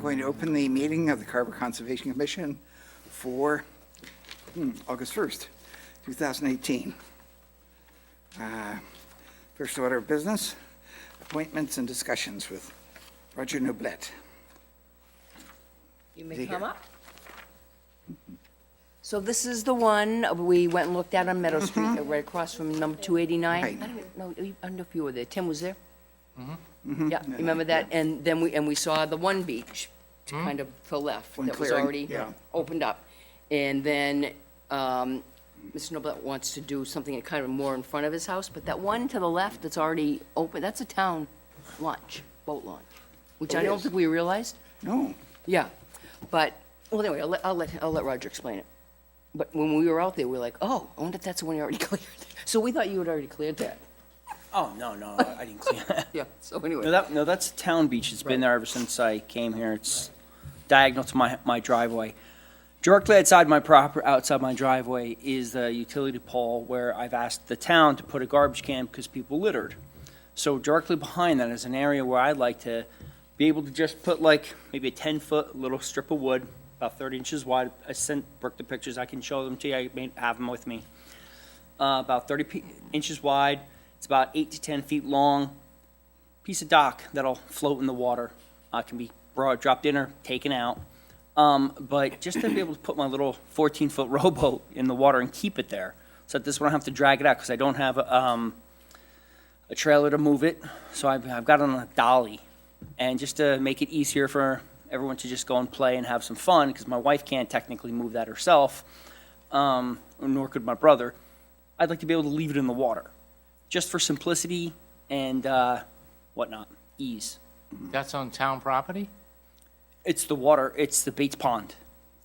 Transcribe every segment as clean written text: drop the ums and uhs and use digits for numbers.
going to open the meeting of the Carver Conservation Commission for August 1st, 2018. First order of business, appointments and discussions with Roger Noblet. You Is he may come here? up. So this is the one we went and looked at on Meadow Street, right across from number 289. Right. I don't know if you were there. Tim was there? Yeah, remember that? And then we saw the one beach to kind of the left One that was clearing, already yeah. opened up. And then Mr. Noblet wants to do something kind of more in front of his house, but that one to the left that's already open, that's a town launch, boat launch, which Oh, I it don't is? think we realized. No, Yeah, but, well, anyway, I'll let Roger explain it. But when we were out there, we were like, oh, I wonder if that's the one you already cleared. So we thought you had already cleared that. Oh, no, I didn't clean that. Yeah, so anyway. No, that's a town beach. It's been there ever since I came here. It's diagonal to my driveway. Directly outside my driveway is the utility pole where I've asked the town to put a garbage can because people littered. So directly behind that is an area where I'd like to be able to just put like maybe a 10-foot little strip of wood, about 30 inches wide. I sent Brooke the pictures. I can show them to you. I may have them with me. About 30 inches wide. It's about 8 to 10 feet long. Piece of dock that'll float in the water. Can be dropped in or taken out. But just to be able to put my little 14-foot rowboat in the water and keep it there, so that this one I don't have to drag it out because I don't have a trailer to move it. So I've got it on a dolly, and just to make it easier for everyone to just go and play and have some fun, because my wife can't technically move that herself, nor could my brother. I'd like to be able to leave it in the water, just for simplicity and whatnot, ease. That's on town property? It's the water. It's the Bates Pond.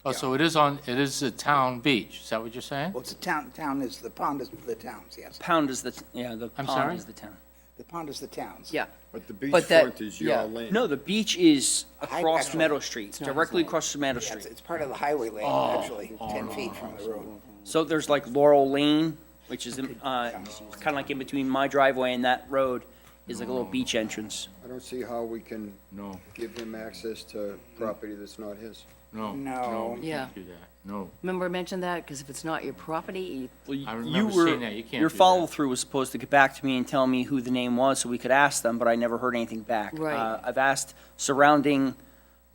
Oh, so it is a town beach, is that what you're saying? well, it's a town is, the pond is the towns, yes. Pound is the I'm pond sorry? is the town. The pond is the towns. Yeah, But the But that- beachfront is yeah. your land. No, the beach is across actually- Meadow Street, not directly his land. across from Meadow Yeah, Street. it's part of the highway lane, actually, 10 feet from the road. So there's like Laurel Lane, which is kind of like in between my driveway and that road, is like a little beach entrance. I don't see how we can No, give him access to property that's not his. no. No. You Yeah. can't do that, no. remember I mentioned that? Because if it's not your property, Well, I you remember were seeing that. You can't your do that. follow through was supposed to get back to me and tell me who the name was so we could ask them, but I never heard anything back. Right. I've asked surrounding.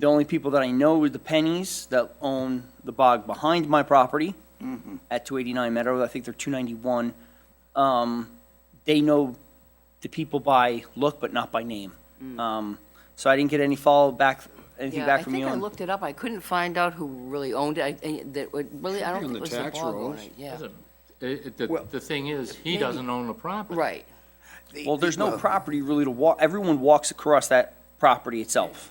The only people that I know are the Pennies that own the bog behind my property at 289 Meadow. I think they're 291. They know the people by look, but not by name. So I didn't get any anything yeah, back I from think you I on. looked it up. I couldn't find out who really owned it. I don't be on think the it was the tax bog rolls. owner. Yeah, The thing is, he doesn't own the property. right. Well, there's no property really to walk. Everyone walks across that property itself.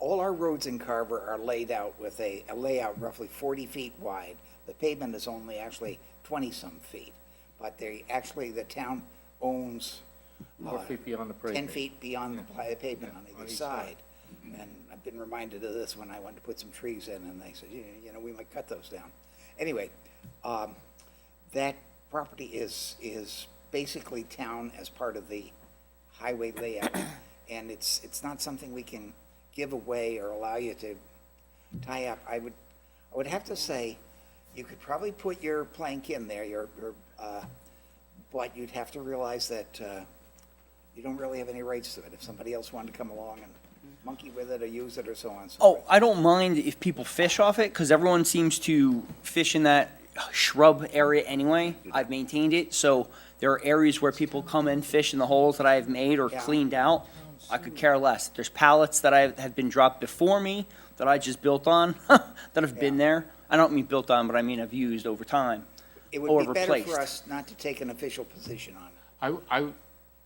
All our roads in Carver are laid out with a layout roughly 40 feet wide. The pavement is only actually 20-some feet, but the town owns 4 feet beyond the parade. 10 feet beyond the pavement on either side. And I've been reminded of this when I wanted to put some trees in, and they said, you know, we might cut those down. Anyway, that property is basically town as part of the highway layout, and it's not something we can give away or allow you to tie up. I would have to say, you could probably put your plank in there, but you'd have to realize that you don't really have any rights to it. If somebody else wanted to come along and monkey with it or use it or so on and so Oh, forth. I don't mind if people fish off it, because everyone seems to fish in that shrub area anyway. I've maintained it, so there are areas where people come and fish in the holes that I have made or Yeah. cleaned out. I could care less. There's pallets that have been dropped before me that I just built on, that have been Yeah. there. I don't mean built on, but I mean I've used over time. It or would be better replaced. for us not to take an official position on it.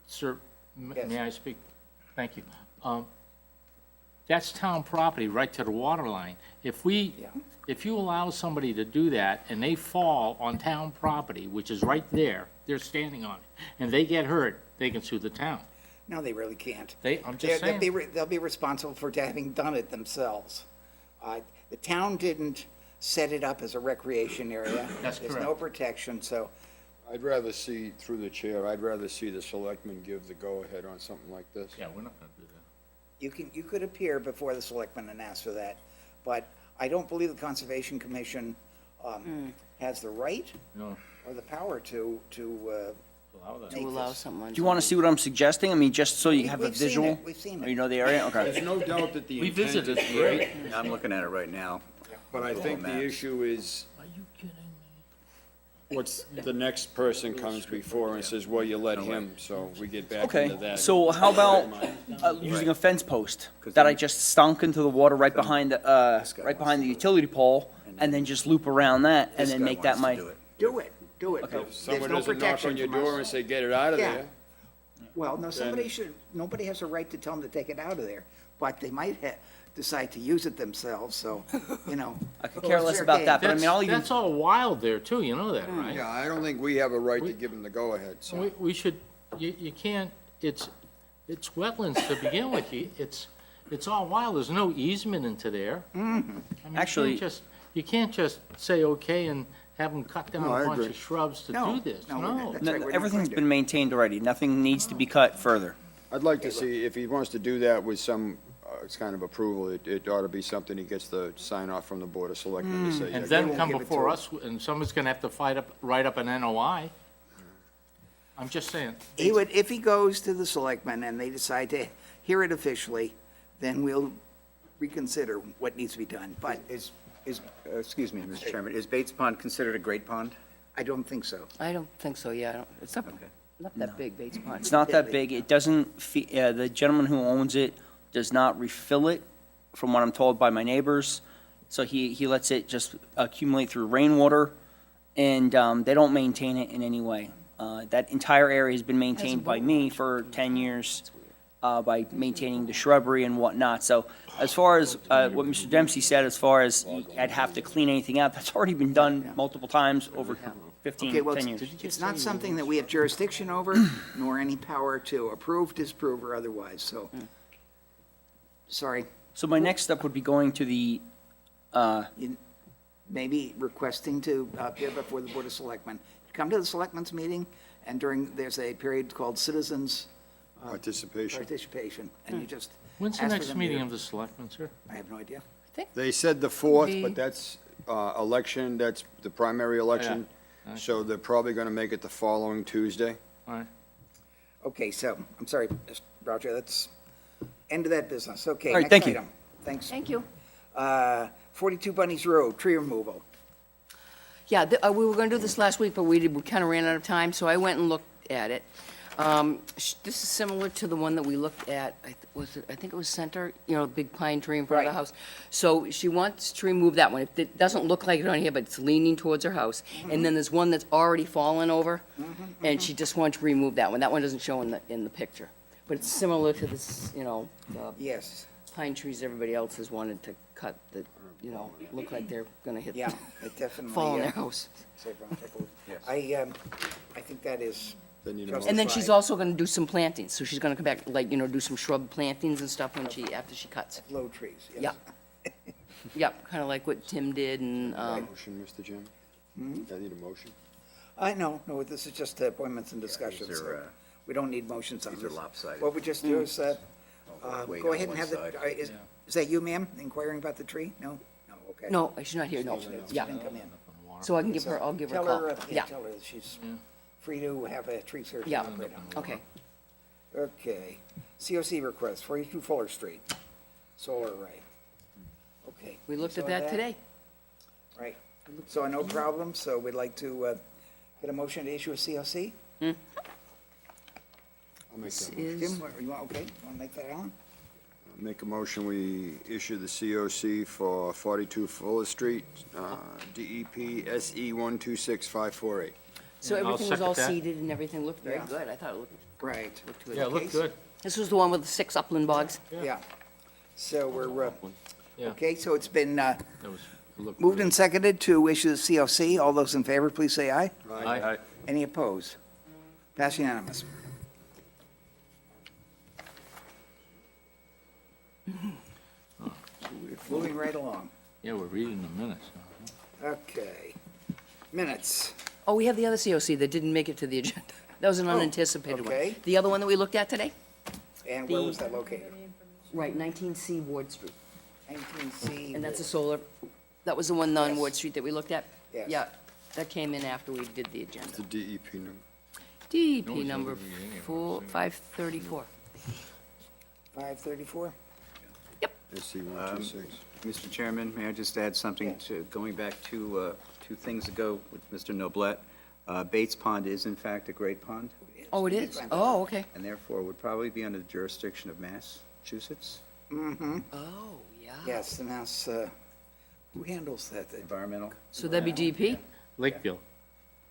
Sir, Yes. may I speak? Thank you. That's town property right to the water line. If you allow somebody to do that and they fall on town property, which is right there, they're standing on it, and they get hurt, they can sue the town. No, they really can't. I'm just saying. They'll be responsible for having done it themselves. The town didn't set it up as a recreation area. That's There's no correct. protection, so I'd rather see, through the chair, I'd rather see the selectmen give the go-ahead on something like this. Yeah, we're not gonna do that. You could appear before the selectmen and ask for that, but I don't believe the Conservation Commission has the right No, or the power to allow that. To make allow this. someone. Do you want to see what I'm suggesting? I mean, just so you have a We've seen visual? it, we've seen Or it. you know the area? Okay. There's no doubt that the We intent visited is the area. great, I'm looking at it right now. but I think the issue is, Are you kidding me? what's, the next person comes before and says, well, you let him, so we get back into Okay, that. so how about using a fence post that I just stunk into the water right behind the utility pole, and then just loop around that, and This then guy make that wants my, to do it. Do it. Okay. There's Someone no doesn't knock protection on your from door us. and say, get it out of Yeah. there. Well, no, nobody has a right to tell them to take it out of there, but they might decide to use it themselves, so, you know. I could care less about that, but I mean, I'll even, That's all wild there too, you know that, right? Yeah, I don't think we have a right to give them the go-ahead, so. We should, you can't, it's wetlands to begin with, it's all wild, there's no easement into there. I mean, Actually- you can't just say okay and have them cut down No, I a bunch agree. of shrubs to No, do this, no, no. that's right, we're not everything's going to. been maintained already. Nothing needs to be cut further. I'd like to see, if he wants to do that with some, kind of approval, it ought to be something he gets the sign off from the Board of Selectmen to say. And yeah, then won't come give it to before him. us, and someone's gonna have to write up an NOI. I'm just saying. He would, if he goes to the selectmen and they decide to hear it officially, then we'll reconsider what needs to be done, but Excuse me, Mr. Chairman, is Bates Pond considered a great pond? I don't think so. I don't think so, yeah, it's not that big, Bates Pond. It's not that big. It doesn't, the gentleman who owns it does not refill it, from what I'm told by my neighbors. So he lets it just accumulate through rainwater, and they don't maintain it in any way. That entire area has been maintained by me for 10 years, by maintaining the shrubbery and whatnot. So as far as what Mr. Dempsey said, as far as I'd have to clean anything out, that's already been done multiple times over 15, Okay, well, 10 years. it's not something that we have jurisdiction over, nor any power to approve, disapprove, or otherwise, so. Sorry, So my next step would be going to the, maybe requesting to appear before the Board of Selectmen. Come to the Selectmen's meeting, and there's a period called citizens Participation. participation, and you just. When's the ask for next them meeting to- of the selectmen, sir? I have no idea. They said the 4th, Maybe- but that's, election, that's the primary election. So they're probably gonna make it the following Tuesday. All right. Okay, so, I'm sorry, Mr. Roger, that's end of that business. Okay, All right, next thank you. item. Thanks. Thank you. 42 Bunnies Road, tree removal. Yeah, we were gonna do this last week, but we kind of ran out of time, so I went and looked at it. This is similar to the one that we looked at, I think it was Center, you know, the big pine tree in front of the Right. house. So she wants to remove that one. It doesn't look like it on here, but it's leaning towards her house. And then there's one that's already fallen over, and she just wants to remove that one. That one doesn't show in the picture. But it's similar to this, you know, the Yes, pine trees everybody else has wanted to cut that, you know, look like they're gonna hit, yeah, it definitely. fall on their house. Say if I'm tickled. I think that is. Then you know. Just- And then she's Justified. also gonna do some plantings, so she's gonna come back, like, you know, do some shrub plantings and stuff after she cuts. Low trees, yes. Yeah. Yep, kinda like what Tim did and, Motion, Mr. Chairman? I need a motion. No, this is just appointments and discussions, These so are, we don't need motions on these this. are lopsided. What we just do is, Weight go on ahead and one have the, side. is that you, ma'am, inquiring about the tree? No? No, okay. no, she's not here, no, She yeah. didn't come in. So I can give her, I'll give her a Tell call. her, Yeah, tell her that she's free to have a tree surgeon yeah, operate on it. okay. Okay, COC request, 42 Fuller Street, solar array. Okay. We looked at saw that today. Right, so no problem, so we'd like to get a motion to issue a COC? I'll make This that motion. is, Jim, you want, okay, want to make that, Alan? Make a motion, we issue the COC for 42 Fuller Street, DEP SE 126548. so I'll everything was all second that. seeded and everything looked very Yeah. good. I thought it Right. looked good. Yeah, it Okay, looked good. This was the one with the 6 upland bogs? Yeah, so we're, Yeah, okay, so it's been that was, it looked moved good. and seconded to issue the COC. All those in favor, please say aye. Aye. Any opposed? Pass unanimous. Moving right along. Yeah, we're reading the minutes now. Okay. Minutes. Oh, we have the other COC that didn't make it to the agenda. That was an unanticipated one. okay. The other one that we looked at today? And where was that located? Right, 19C Ward Street. 19C. And that's a solar, that was the one on Ward Street that we looked at? Yes. Yeah, that came in after we did the agenda. The DEP number. DEP number 534. 534? SC 126. Mr. Chairman, may I just add something to, going back to 2 things ago with Mr. Noblette? Bates Pond is in fact a great pond, Oh, it is? Oh, okay. and therefore would probably be under the jurisdiction of Massachusetts Mm-hmm. Oh, yeah. Yes, and that's, who handles that? Environmental. So that'd be DEP? Lakeville,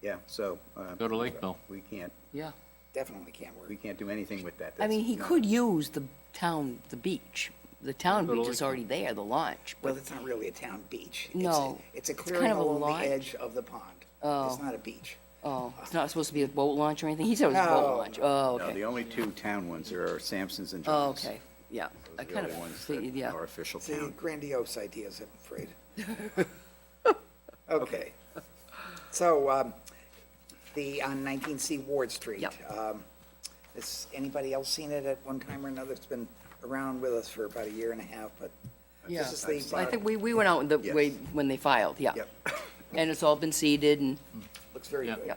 Yeah, so. go to Lakeville. We can't, Yeah. Definitely can't work. we can't do anything with that. I mean, he That's could not- use the town, the beach. The town Little beach is Lakeville. already there, the launch. Well, But it's not really a town beach. No, It's a it's clearing kind of a along launch. the edge of the pond. Oh. It's not a beach. Oh, it's not supposed to be a boat launch or anything? He said it was a boat No, launch. no. Oh, No, okay. the only 2 town ones are Sampson's and Oh, John's. okay, yeah. I Those are kind the of only ones figured, that yeah. are official See, town. grandiose ideas, I'm afraid. Okay. So, the, on 19C Ward Street. Yep. Has anybody else seen it at one time or another? It's been around with us for about a year and a half, but Yeah. this is the. I think we went out the Yes. way, when they filed, yeah. Yep, And it's all been seeded and, looks very Yeah. good. yeah.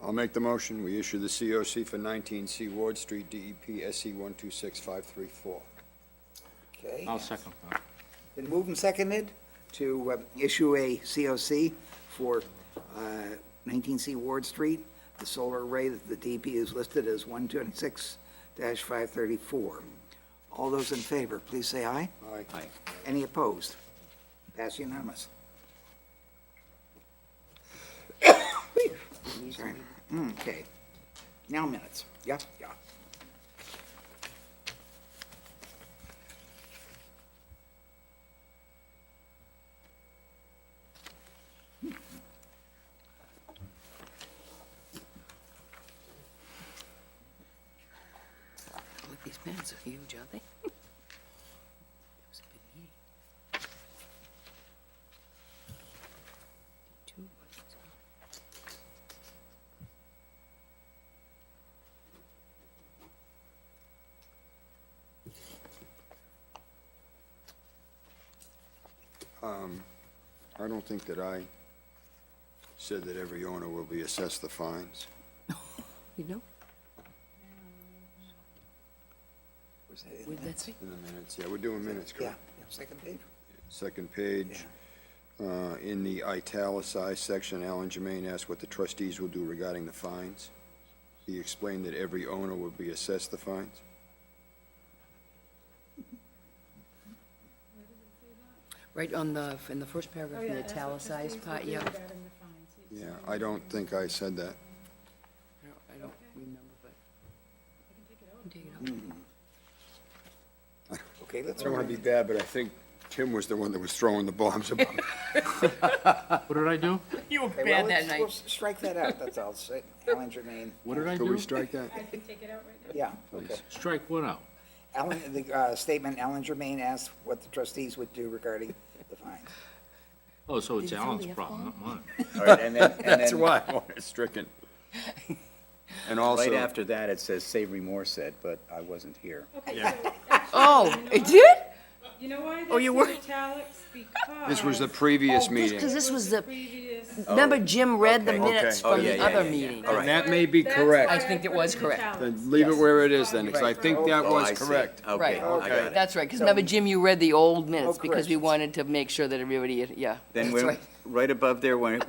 I'll make the motion. We issue the COC for 19C Ward Street, DEP SC 126534. Okay. I'll second that. Been moved and seconded to issue a COC for 19C Ward Street. The solar array that the DP is listed as 126-534. All those in favor, please say aye. Aye. Any opposed? Pass unanimous. Sorry. Okay. Now minutes. Yeah, yeah. Look, these pens are huge, aren't they? That was a big meeting. Two buttons. I don't think that I said that every owner will be assessed the fines. You know, Was that in where'd that minutes? say? In the minutes, yeah, we're doing minutes, Yeah, correct? second page. Second page, in the italicized section, Alan Jermaine asked what the trustees will do regarding the fines. He explained that every owner will be assessed the fines. Right on the, in the first paragraph, in the italicized part, yeah. Yeah, I don't think I said that. I don't remember, but. I can take it out. Okay, let's. I don't want to be bad, but I think Tim was the one that was throwing the bombs about. What did I do? You were Okay, well, bad that let's- we'll night. strike that out, that's all. Say, Alan Jermaine. What did I Could we do? strike that? I can take it out right now. Yeah, okay. Strike what out? Alan, the statement, Alan Jermaine asked what the trustees would do regarding the fines. Oh, so it's Did you throw Alan's the problem, not mine. All right, and then, That's why I want it stricken. And also. right after that, it says Savory Moore said, but I wasn't here. Okay, so, Oh, it did? you know why Oh, you that's were- in italics? Because. This was the previous Oh, meeting. because this was the, Previous. remember Jim read the okay. minutes Okay. from Oh, yeah, the yeah, other yeah, yeah. meeting. All right. That may be That's correct. why I think it put was in correct. italics. Then leave it where it is then, because I think that Oh, was I see. correct. Okay, Right. I got it. That's right, because remember, Jim, you read the old minutes Oh, because we corrections. wanted to make sure that everybody, yeah, Then that's when, right. right above there, when,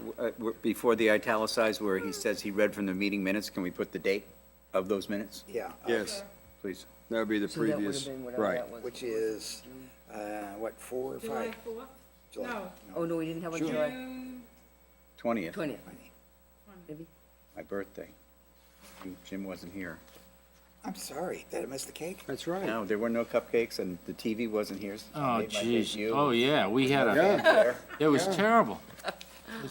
before the italicized, where he says he read from the meeting minutes, can we put the date of those minutes, Yeah. Yes, please? that would be the So that would've previous, been whatever right. that was. Which is, what, 4 or 5? July 4th? July. No, Oh, no, we didn't have one July June, 20th, 20th, maybe? my birthday. Jim wasn't here. I'm sorry, did I miss the cake? That's right. No, there were no cupcakes, and the TV wasn't here. So I Oh, made my jeez. debut. Oh, yeah, we had a, Yeah, it was terrible.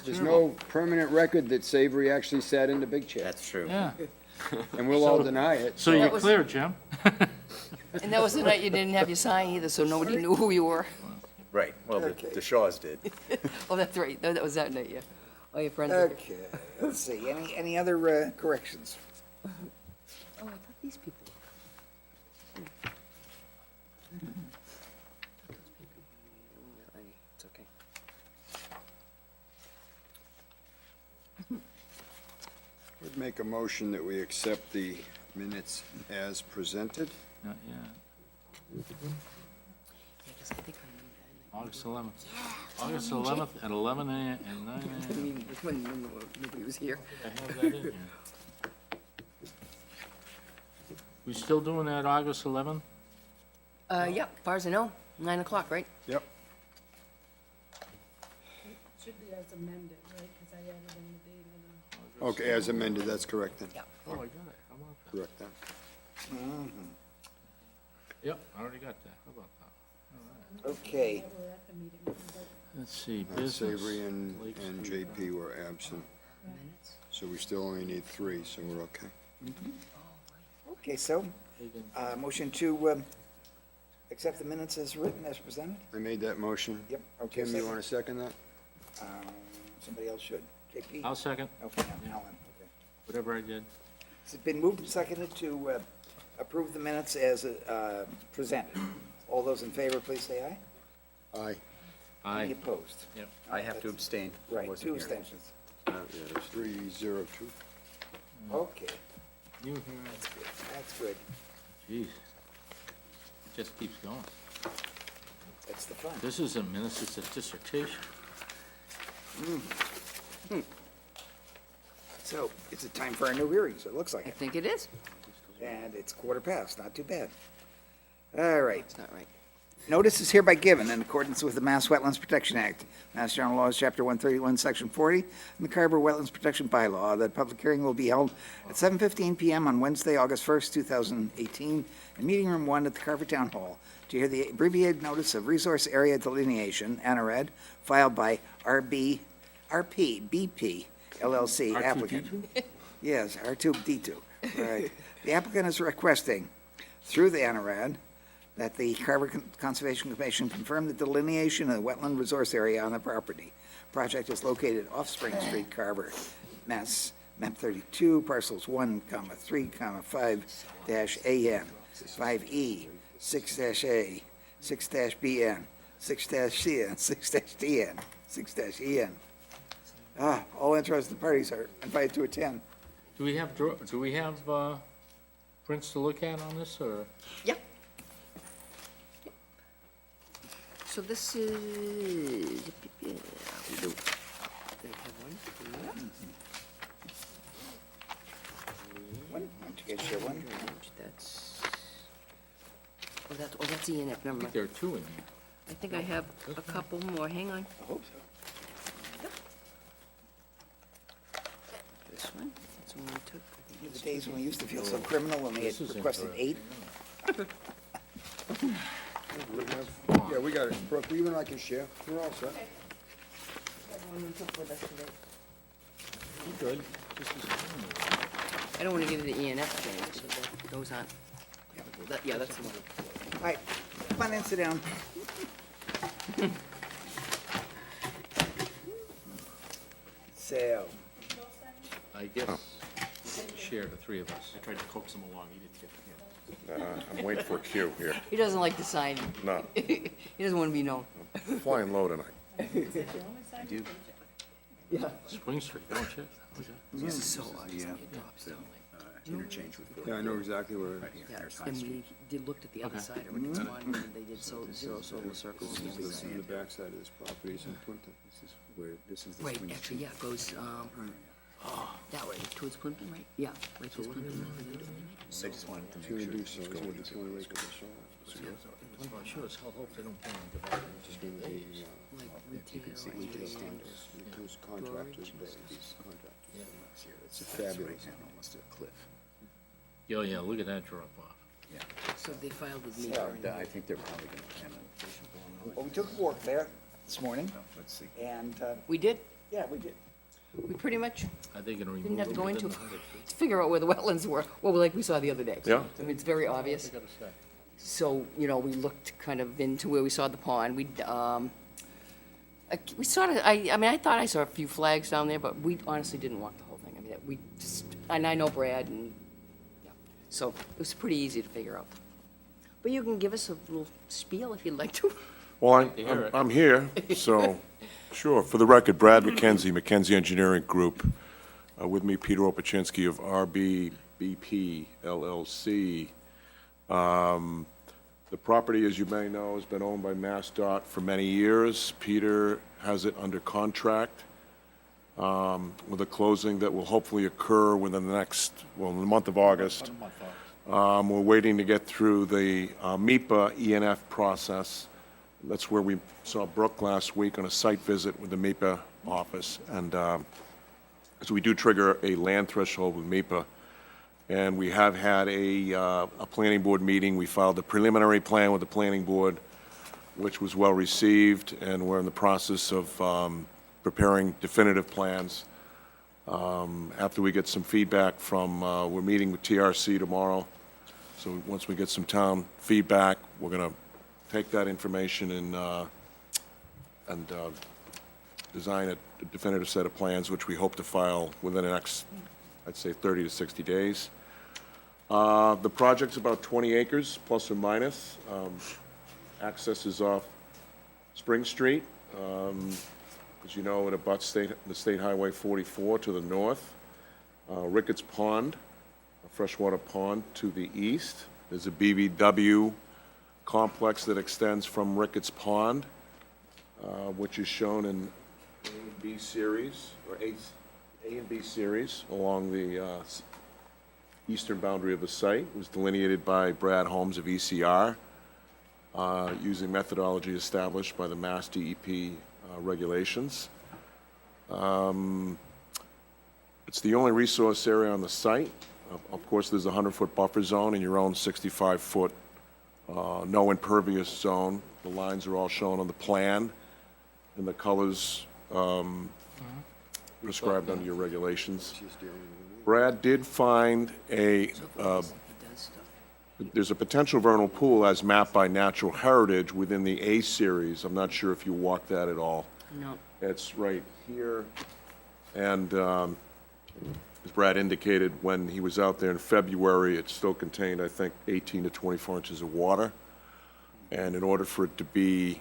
there's no permanent record that Savory actually sat in the big chair, That's true. Yeah. and we'll all deny it. So you're That was- clear, Jim? And that was the night you didn't have your sign either, so nobody knew who you were. Right, well, Okay. the Shaws did. Oh, that's right, that was that night, yeah. All your friends. were- Okay, let's see, any other corrections? Oh, I thought these people. make a motion that we accept the minutes as presented. Not yet. Yeah, 'cause I think August 11th. August 11th at 11 a.m. and 9 I a.m. mean, when nobody was here. I have that in here. We still doing that August 11th? Yeah, as far as I know, 9 o'clock, right? Yep. Should be as amended, right, because I added in the date and Okay, as amended, that's correct then. Yeah. Oh, I got it. How about that? Correct then. Yep, I already got that. How about that? Okay, the, we're at the meeting. But Let's see, Matt business. Savory and Lake JP Street. were absent, so we still only need 3, so we're okay. okay, so, Hagan. motion to accept the minutes as written, as presented? I made that motion. Yep, okay. Tim, you second. want to second that? Somebody else should. JP? I'll second, Okay, Alan, okay. whatever I did. It's been moved and seconded to approve the minutes as presented. All those in favor, please say aye. Aye. Any Aye. opposed? Yep. I have to abstain. I Right, wasn't 2 here. abstentions. Yeah, there's 302. Okay, You here? that's good. Jeez. It just keeps going. That's the fun. This isn't minutes, it's a dissertation. So, it's a time for our new hearing, so it looks like I it. think it is. And it's 1:15, not too bad. All right. It's not right. Notice is hereby given in accordance with the Mass Wetlands Protection Act, Mass General Laws, Chapter 131, Section 40, and the Carver Wetlands Protection Bylaw, that public hearing will be held at 7:15 PM on Wednesday, August 1st, 2018, in Meeting Room 1 at the Carver Town Hall, to hear the abbreviated notice of resource area delineation, ANARAD, filed by BP LLC applicant. Yes, R2D2, right. The applicant is requesting, through the ANARAD, that the Carver Conservation Commission confirm the delineation of the wetland resource area on the property. Project is located off Spring Street, Carver, Mass, map 32, parcels 1, 3, 5-AN, 5E, 6-A, 6-BN, 6-CN, 6-DN, 6-EN. All interested parties are invited to attend. Do we have prints to look at on this, or? Yeah. So this is, yeah, we do. They have one. Why don't you guys share one? That's, that's ENF, never I think mind. there are 2 in here. I think I have a couple more, hang on. I hope so. This one, that's the one we took. The days when we used to feel so criminal when we had This is requested 8. Yeah, we got it. Brooke, you and I can share. We're all set. That's the one we took with us today. You good? This is I don't want to give you the ENF thing, because those aren't, yeah, that's the one. All right, come on in, sit down. So, I guess, share the 3 of us. I tried to coax him along, he didn't get I'm waiting for a cue here. He doesn't like to sign. No, He doesn't want to be known. flying low tonight. Spring Street, don't you? This is so, interchange with. Yeah, I know exactly where it is. Yeah, There's High and Street. we did, looked at the other side of it, it's one, and they did zero solar circles. and This is everything. the backside of this property is in Plimpton. This is the Right, swing. actually, yeah, it goes, that way, towards Plimpton, right? Yeah, right towards Plimpton. They just wanted to He's make gonna sure. do so, he's gonna do 20 acres of solar. Sure as hell hope they don't plan on dividing it. It's gonna be, Like retail and those contractors, these contractors. It's fabulous. Almost a cliff. Oh, yeah, look at that drop off. Yeah. so they filed with me. I think they're probably gonna plan on. well, we took a walk there this morning, Let's see. and, We did, yeah, we did. we pretty much Are they gonna remove didn't have to them go within into, the 100 feet? to figure out where the wetlands were, well, like we saw the other day. Yeah. I mean, it's very obvious. I gotta say. So, you know, we looked kind of into where we saw the pond. We sort of, I mean, I thought I saw a few flags down there, but we honestly didn't walk the whole thing. I mean, we just, and I know Brad, and, yeah. So it was pretty easy to figure out. But you can give us a little spiel if you'd like to. Well, hear it. I'm here, so, sure. For the record, Brad McKenzie, McKenzie Engineering Group. With me, Peter Opachinsky of RBBP LLC. The property, as you may know, has been owned by MassDOT for many years. Peter has it under contract with a closing that will hopefully occur within the next, well, in the month of August. We're waiting to get through the MIPA ENF process. That's where we saw Brooke last week on a site visit with the MIPA office. And so we do trigger a land threshold with MIPA. And we have had a planning board meeting. We filed a preliminary plan with the planning board, which was well received, and we're in the process of preparing definitive plans. After we get some feedback from, we're meeting with TRC tomorrow. So once we get some town feedback, we're going to take that information and design a definitive set of plans, which we hope to file within the next, I'd say, 30 to 60 days. The project's about 20 acres, plus or minus. Access is off Spring Street. As you know, it abuts the State Highway 44 to the north. Ricketts Pond, a freshwater pond, to the east. There's a BVW complex that extends from Ricketts Pond, which is shown in A and B series, or A and B series along the eastern boundary of the site. It was delineated by Brad Holmes of ECR, using methodology established by the Mass DEP regulations. It's the only resource area on the site. Of course, there's a 100-foot buffer zone and your own 65-foot no impervious zone. The lines are all shown on the plan, and the colors prescribed under your regulations. Brad did find there's a potential vernal pool as mapped by Natural Heritage within the A series. I'm not sure if you walked that at all. No. It's right here, and as Brad indicated, when he was out there in February, it still contained, I think, 18 to 24 inches of water. And in order for it to be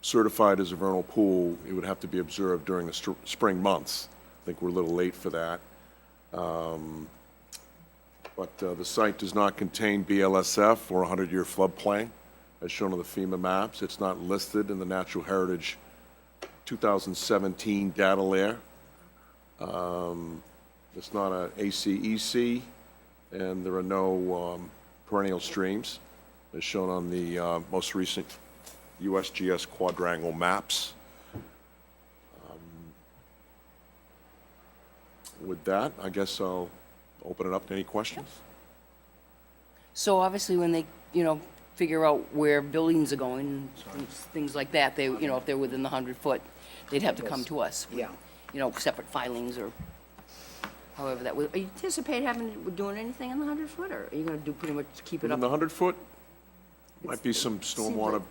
certified as a vernal pool, it would have to be observed during the spring months. I think we're a little late for that. But the site does not contain BLSF or 100-year floodplain, as shown on the FEMA maps. It's not listed in the Natural Heritage 2017 data layer. It's not an ACEC, and there are no perennial streams, as shown on the most recent USGS quadrangle maps. With that, I guess I'll open it up to any questions. So obviously, when they, figure out where buildings are going, and things like that, they, if they're within the 100-foot, they'd have to come to us. Yeah. Separate filings or however that would. Are you anticipate doing anything in the 100-foot, or are you gonna do pretty much keep it In up? the 100-foot, might be some stormwater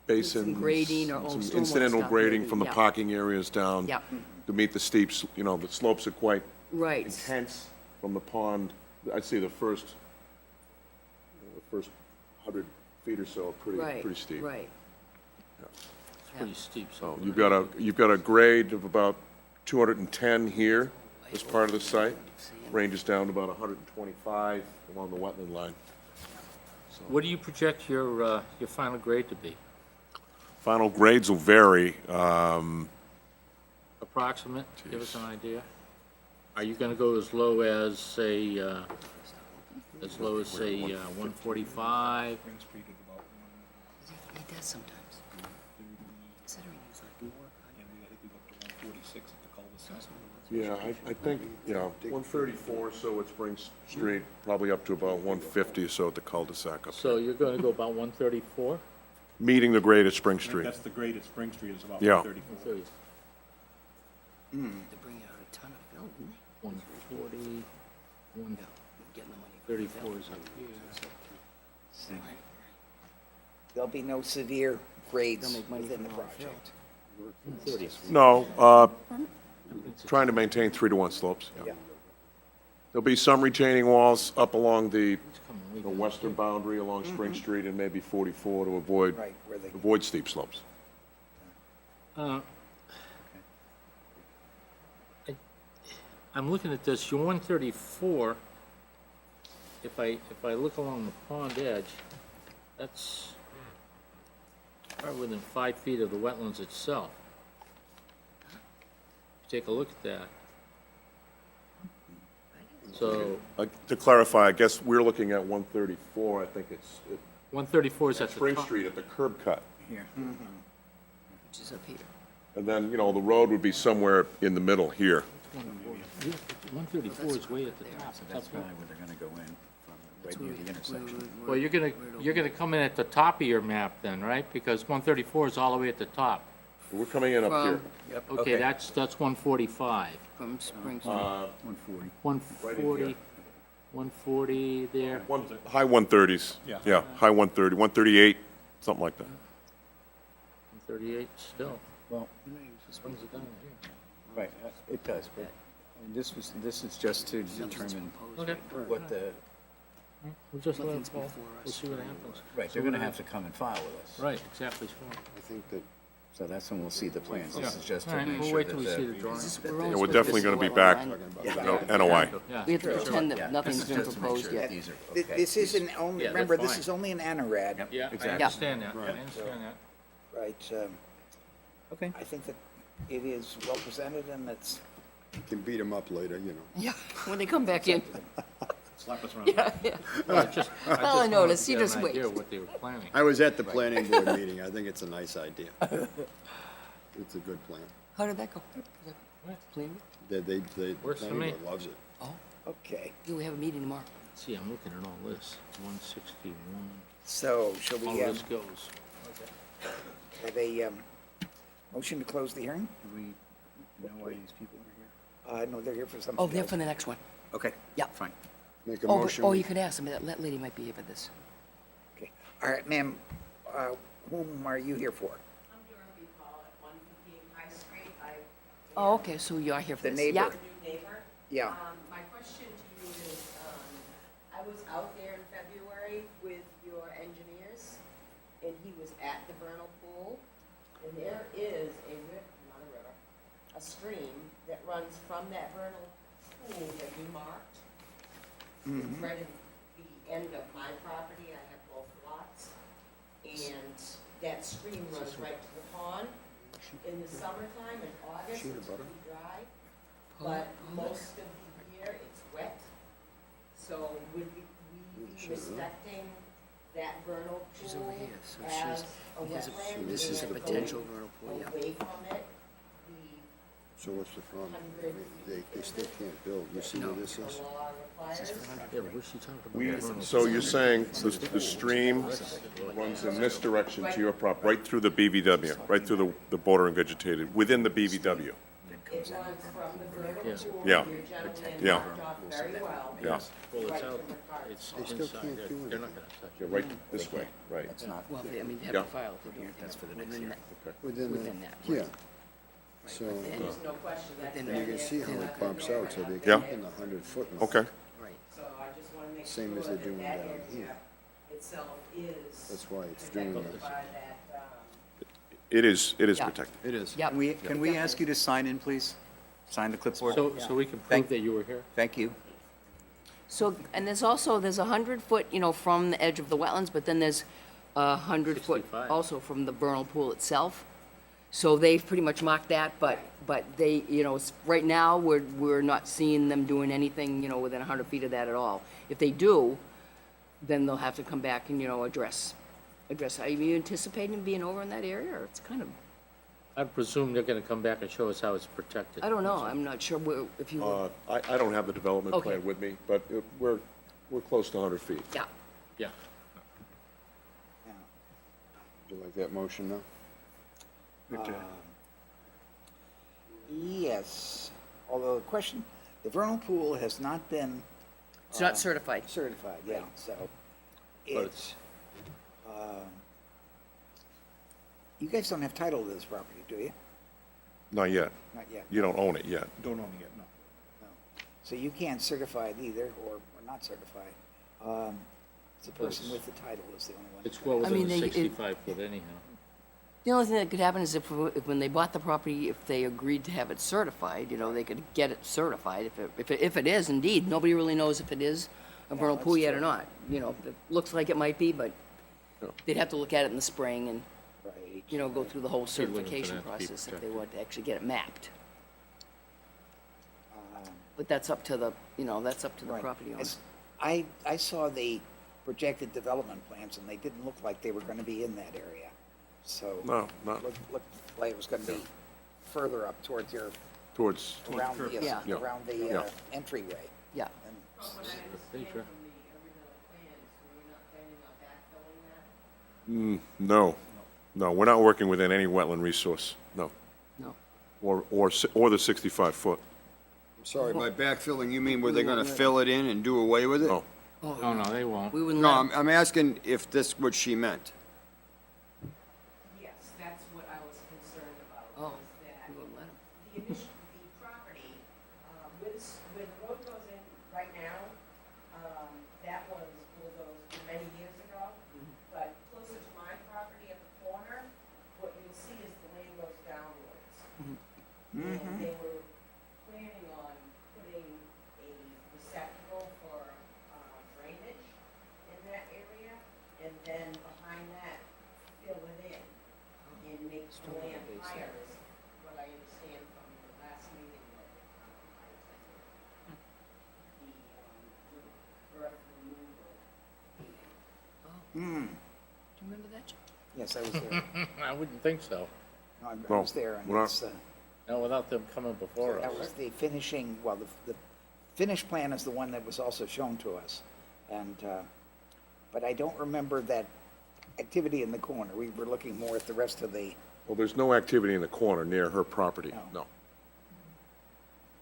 basins. Some grading or some stormwater incidental stuff, grading maybe, from the yeah. parking areas down. Yeah. To meet the steeps, the slopes are quite Right. intense from the pond. I'd say the first 100 feet or so are Right, pretty steep. right. It's pretty steep, So so. you've got a grade of about 210 here as part of the site. Ranges down to about 125 along the wetland line. What do you project your final grade to be? Final grades will vary. Approximate, give us an idea. Are you gonna go as low as, say, 145? He does sometimes. Considering he's like Yeah, I think, 134, so at Spring Street, probably up to about 150 or so at the cul-de-sac up So there. you're gonna go about 134? Meeting the grade at Spring Street. That's the grade at Spring Street is about Yeah. 134. to bring out a ton of film, didn't 140, he? Getting the money. 134 is up here. There'll be no severe grades They'll make money within the from all the project. No, trying to maintain 3-to-1 slopes. Yeah. There'll be some retaining walls up along the Coming way western boundary along Spring Street and maybe 44 to avoid, Right, where they, avoid steep slopes. I'm looking at this, your 134, if I look along the pond edge, that's probably within 5 feet of the wetlands itself. Take a look at that. So, To clarify, I guess we're looking at 134, I think it's 134 is at at the Spring top. Street at the curb cut. Here. Which is up here. And then, you know, the road would be somewhere in the middle here. 134 is way at the top. So that's probably where they're gonna go in, from right near the intersection. Well, you're gonna come in at the top of your map then, right? Because 134 is all the way at the top. We're coming in up here. From, Okay, that's 145. from Spring Street. 140. 140, 140 there. High 130s. Yeah, high 130, 138, something like that. 138 still. Well, Brings it down here. right, it does, but this is just to determine Okay. what the, We'll just let it Nothing's fall. before We'll us. see what happens. right, they're gonna have to come and file with us. Right, exactly. So. I think that So that's when we'll see the plans. Yeah. This is just All to right, make we'll sure wait that till we see the drawings. Yeah, we're definitely gonna be back, NOI. Yeah. We have to pretend Yeah, that nothing's this is been just to make proposed sure yet. that these are Th- okay. This isn't only, Yeah, that's remember, this fine. is only an ANORAD, Yeah, I Exactly. understand that. I understand that. right? Okay. I think that it is well presented and it's, you can beat them up later, you know. Yeah, when they come back in. Slap us around. Yeah, yeah. Well, I just Well, I wanted noticed. to You get just an wait. idea of what they were planning. I was at the planning board meeting, I think it's a nice idea. It's a good plan. How did that go? Clean? The Works for planning me. board loves it. okay. Yeah, we have a meeting tomorrow. See, I'm looking at all this. 161. So shall All we this goes. have a motion to close the hearing? Do we know why these people are here? No, they're here for something Oh, they're else. for the next one. Okay. Yeah. Fine. Make a Oh, but- motion. oh, you could ask them. That lady might be here for this. Okay. All right, ma'am, whom are you here for? I'm Dorothy Paul at 158 High Street. I Oh, okay, so you are here for The this. neighbor. Yeah. am a new neighbor. Yeah. My question to you is, I was out there in February with your engineers, and he was at the vernal pool, and there is a not a river, a stream that runs from that vernal pool that you marked. It's right at the end of my property. I have both lots. And that stream runs right to the pond. In the summertime, in August, it's pretty dry, but most of the year, it's wet. So would we be respecting that vernal She's over pool here, so as she's- a wetland? This is a and potential going vernal pool, yeah. away from it, So what's the problem? I mean, they still can't build. You see where this the is? law requires. Yeah, what's she talking about? So you're saying the stream runs in this direction to your prop, right through the BVW, right through the bordering vegetated, within the BVW? It runs from the vernal pool. Yeah. Your gentleman Yeah. marked off very well. Yeah, Well, it's Right out, from the cart. it's still inside. can't They're do they're anything. not gonna touch yeah, right this way, right. That's not Well, they- I mean, they have Yeah. to file if they do anything. That's for the next within year. that- Within Within the, that. yeah. So, There's no question that's then been you can there see how since it I've been bumps there. out, so they Yeah. keep in the 100-foot. Okay, Right. So I just want to make sure Same as they're that doing that down area here. itself is That's why it's doing protected that. by that, it is Yeah. protected. It is. Yep. Can we ask you to sign in, please? Sign the clipboard? So we can Thank- prove that you were here? Thank you. So, and there's also, there's 100-foot, from the edge of the wetlands, but then there's 100-foot 65. also from the vernal pool itself. So they've pretty much marked that, but they, right now, we're not seeing them doing anything, within 100 feet of that at all. If they do, then they'll have to come back and, address. Are you anticipating being over in that area, or it's kind of, I'd presume they're gonna come back and show us how it's protected. I don't know, I'm not sure if you, I don't have the development Okay. plan with me, but we're close to 100 feet. yeah. Yeah. Would you like that motion now? Yes, although the question, the vernal pool has not been It's not certified. certified, yeah, so But it's, you guys don't have title to this property, do you? Not yet. Not yet. You don't own it yet. Don't own it yet, no. So you can't certify it either, or not certify. It's the person with the title is the only one. It's well I mean, within the they- it- 65 foot anyhow. The only thing that could happen is if when they bought the property, if they agreed to have it certified, they could get it certified. If it is indeed, nobody really knows if it is a vernal pool yet or not. It looks like it might be, but they'd have to look at it in the spring and, Right. go through the whole Be looking for certification that to be process if they protected. want to actually get it mapped. But that's up to the, that's up to the Right. property owner. I saw the projected development plans, and they didn't look like they were gonna be in that area. So. No, not Looked like it was gonna be further up towards your, towards, around the, Yeah. Yeah. around the Yeah. Entryway. Yeah. And From what I understand from the original plans, we're not planning on backfilling that? no, we're not working within any wetland resource, no. No. Or the 65-foot. Sorry, by backfilling, you mean were they gonna fill it in and do away with it? No. Oh, no, they won't. We wouldn't No, let 'em- I'm asking if this what she meant. Yes, that's what I was concerned about, Oh, was that we wouldn't let 'em. the property, where the road goes in right now, that was bulldozed many years ago. But closer to my property at the corner, what you'll see is the lane goes downwards. And they were planning on putting a receptacle for drainage in that area, and then behind that, fill it in and make the land higher, is what I understand from the last meeting that I attended. The earth removal meeting. Do you remember that, Jim? Yes, I was there. I wouldn't think so. No, I No, was there, and we're not- it's, No, without them coming before that us. was the finishing, well, the finished plan is the one that was also shown to us. And, but I don't remember that activity in the corner. We were looking more at the rest of the, Well, there's no activity in the corner near her property, No. no.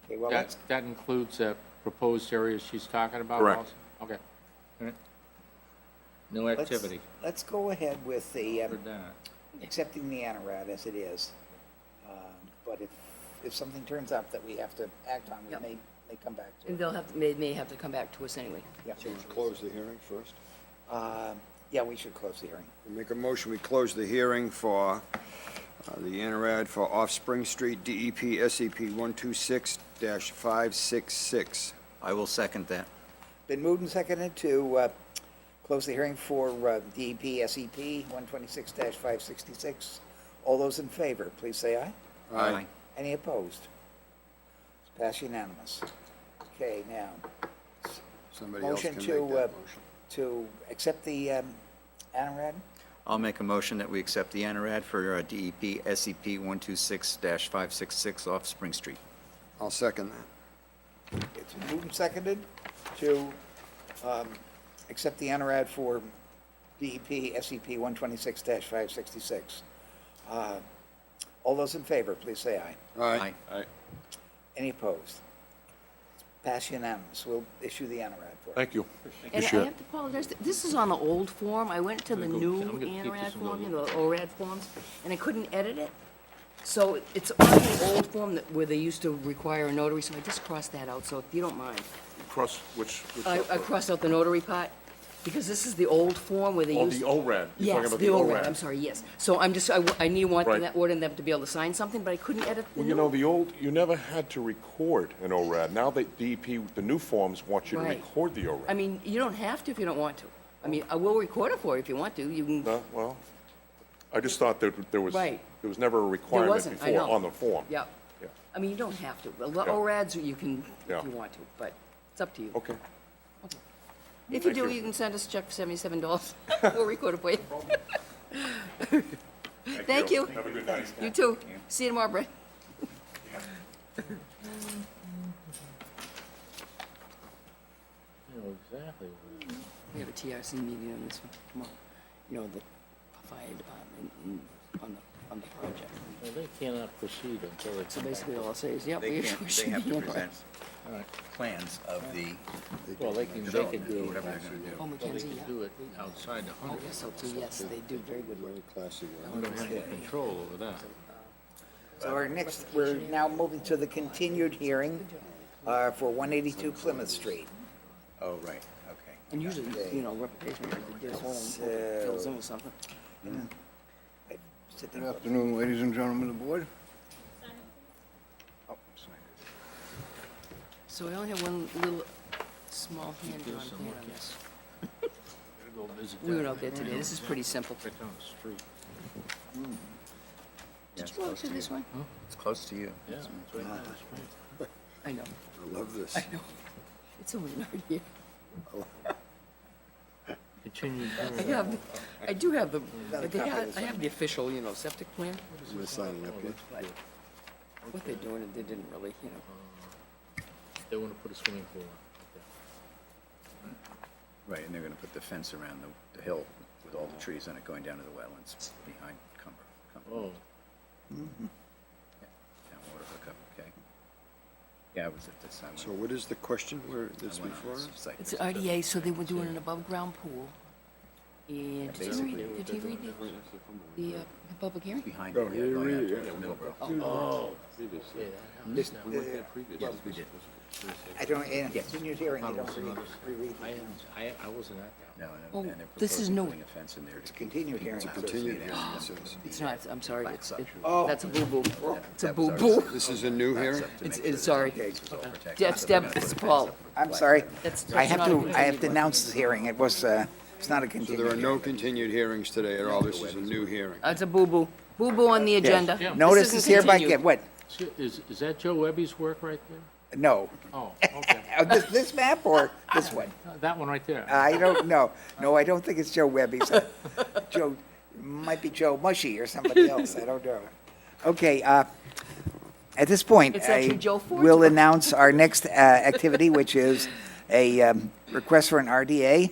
okay, well, let's, That includes the proposed areas she's talking about Correct. also? Okay. All right. No let's, activity. let's go ahead with the, For that. accepting the ANRAD as it is. But if something turns up that we have to act on, we Yep. may come back to And it. they'll may have to come back to us anyway. Yeah. So we close the hearing first? Yeah, we should close the hearing. Make a motion, we close the hearing for the NRAD for Offspring Street, DEP SCP 126-566. I will second that. Been moved and seconded to close the hearing for DEP SEP 126-566. All those in favor, please say aye. Aye. Any opposed? It's passed unanimous. Okay, now, Somebody else can motion make that to, motion. to accept the ANRAD? I'll make a motion that we accept the ANRAD for DEP SCP 126-566 off Spring Street. I'll second that. It's been moved and seconded to accept the ANRAD for DEP SCP 126-566. All those in favor, please say aye. Aye. Any opposed? Pass unanimous. We'll issue the ANRAD for it. Thank you. And I Appreciate it. have to apologize, this is on the old form. I went to the new I'm gonna keep ANRAD this and go form, look. the ORAD forms, and I couldn't edit it. So it's on the old form where they used to require a notary, so I just crossed that out, so if you don't mind. Cross, which I crossed out the notary part, because this is the old form where they Oh, used. the ORAD. You're talking Yes, about the ORAD, I'm sorry, yes. So I'm just, I want Right. that order and them to be able to sign something, but I couldn't edit the Well, new. you never had to record an ORAD. Now that DEP, the new forms want you to Right. record the I ORAD. mean, you don't have to if you don't want to. I mean, I will record it for you if you want to, you can, No, well, I just thought that there was Right. never a requirement wasn't, I before know. on the form. yeah. Yeah. I mean, you don't have to. The Yeah. ORADs, you can, Yeah. if you want to, but it's up to you. Okay. If you Thank do, you. you can send us a check for $77. We'll record it for you. Thank you. Have a good night. You too. See you tomorrow, Brett. You know exactly what it is. We have a TRC meeting on this one tomorrow. The fire department on the project. Well, they cannot proceed until they So come back. basically, all I'll say is, yep, They we can't, we they should have be to in. present All right. plans of the, Well, they can do, whatever they're gonna do. Oh, well, they Mackenzie, can yeah. do it outside the Oh, hundred. yes, so too, yes, they do very good work. Very classy We one. don't have any control over that. So we're now moving to the continued hearing for 182 Plymouth Street. Oh, right, okay. And usually, reputation, they get a hole and fills in with something. Sit Good down. afternoon, ladies and gentlemen of the board. Oh, sign So I only have one little small hand-drawn plan on this. Go visit We went that out there today, this is pretty simple. right down the street. Yeah, Did it's you go out close to to this you. one? It's close to you. Yeah, it's right down the street. I know, I love this. I know. It's only right here. Continue. I do have the, but I have the official, septic plan. I'm not signing up yet. But what they're doing, they didn't really. They want to put a swimming pool in. Right, and they're gonna put the fence around the hill with all the trees on it going down to the wetlands behind Carver. Oh, Down water hookup, okay? Yeah, I was at this, I went. So what is the question where this I went on before this us? site It's visit. RDA, so they were doing an above-ground pool. And did you read the public hearing? Behind Oh, it, here you going read out it, to yeah. Millbrook. oh. This, Yes, we did. I don't, in a continued hearing, you don't reread I, it. I wasn't at that one. No, Oh, and they're this is proposing new. putting a fence in there. It's a continued hearing. Continued hearing, it says. It's not, I'm sorry, Oh. that's a boo-boo. It's a That was our- boo-boo. This is a new hearing? It's, sorry. That's That's Deb, it's Paul. I'm sorry. That's I have not a to, I have continued to one. announce this hearing. It was, it's not a So continued there are hearing. no continued hearings today at all, this is a new hearing. It's a boo-boo. Boo-boo on the agenda. Yeah. Notice This is isn't hereby, continued. what? Is that Joe Webby's work right there? No. Oh, okay. This map or this one? That one right there. I don't know. No, I don't think it's Joe Webby's. Joe, might be Joe Mushy or somebody else. I don't know. Okay, at this point, It's actually I Joe Ford's will work. announce our next activity, which is a request for an RDA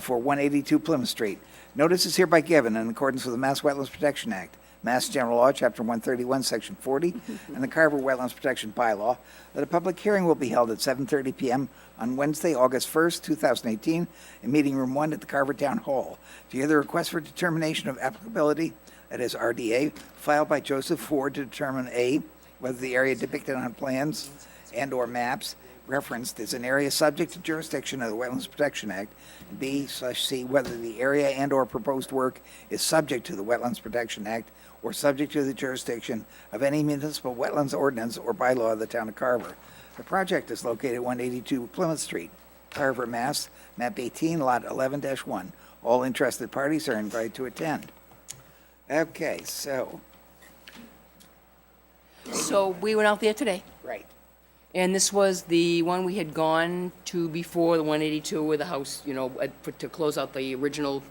for 182 Plymouth Street. Notice is hereby given in accordance with the Mass Wetlands Protection Act, Mass General Law, Chapter 131, Section 40, and the Carver Wetlands Protection Bylaw, that a public hearing will be held at 7:30 PM on Wednesday, August 1st, 2018, in Meeting Room 1 at the Carver Town Hall. To hear the request for determination of applicability, that is RDA, filed by Joseph Ford to determine A, whether the area depicted on plans and/or maps referenced is an area subject to jurisdiction of the Wetlands Protection Act, and B/C, whether the area and/or proposed work is subject to the Wetlands Protection Act or subject to the jurisdiction of any municipal wetlands ordinance or bylaw of the town of Carver. The project is located at 182 Plymouth Street, Carver, Mass., map 18, lot 11-1. All interested parties are invited to attend. Okay, so, So we went out there today, right. and this was the one we had gone to before, the 182, where the house, to close out the original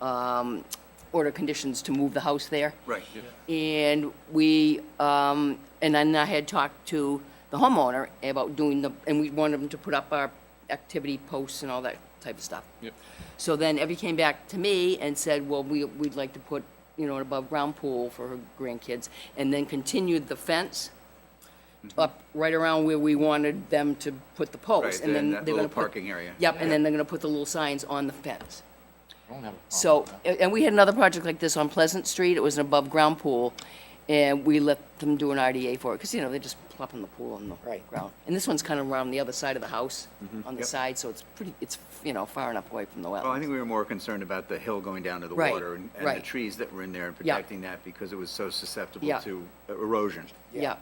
order of conditions to move the house there. Right. And we, and then I had talked to the homeowner about doing and we wanted him to put up our activity posts and all that type of stuff. Yep. So then Evie came back to me and said, well, we'd like to put, an above-ground pool for her grandkids, and then continued the fence up right around where we wanted them to put the posts. Right, And then that they're little gonna put. parking area. Yep, and then they're gonna put the little signs on the fence. I don't have a problem So, with that. and we had another project like this on Pleasant Street, it was an above-ground pool, and we let them do an RDA for it, because, they just plop in the pool on the Right. ground. And this one's kind of around the other side of the house, on the Yep. side, so it's far enough away from the Well, I think wetlands. we were more concerned about the hill going down to the Right, water and the right. trees that were in there and Yeah. protecting that because it was so susceptible Yeah. to erosion. Yeah,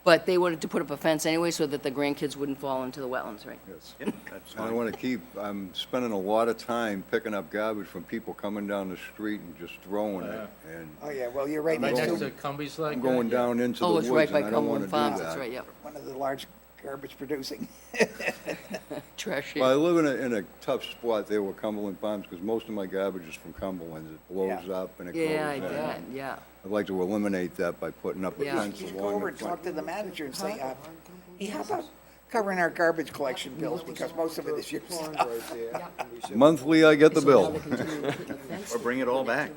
but they wanted to put up a fence anyway, so that the grandkids wouldn't fall into the wetlands, right? Yes. Yeah, that's I fine. want to I'm spending a lot of time picking up garbage from people coming down the street and just throwing it. And Oh, yeah, well, you're right Right next next to to Cumbies like I'm that? going Yeah. down into the Oh, woods it's right and by I don't want Cumberland to do Farms, that's right, that. yep. one of the large garbage producing. Trash. Well, I live in a tough spot there with Cumberland Farms because most of my garbage is from Cumberland. It blows Yeah. up and it goes Yeah, I in. bet, yeah. I'd like to eliminate that by putting up a Yeah. fence You should go along over the and talk front. to the manager and say, hey, how about covering our garbage collection bills, because most of it is your stuff. Monthly, I get the So now bill. they're continuing to put the fence Or bring it all back.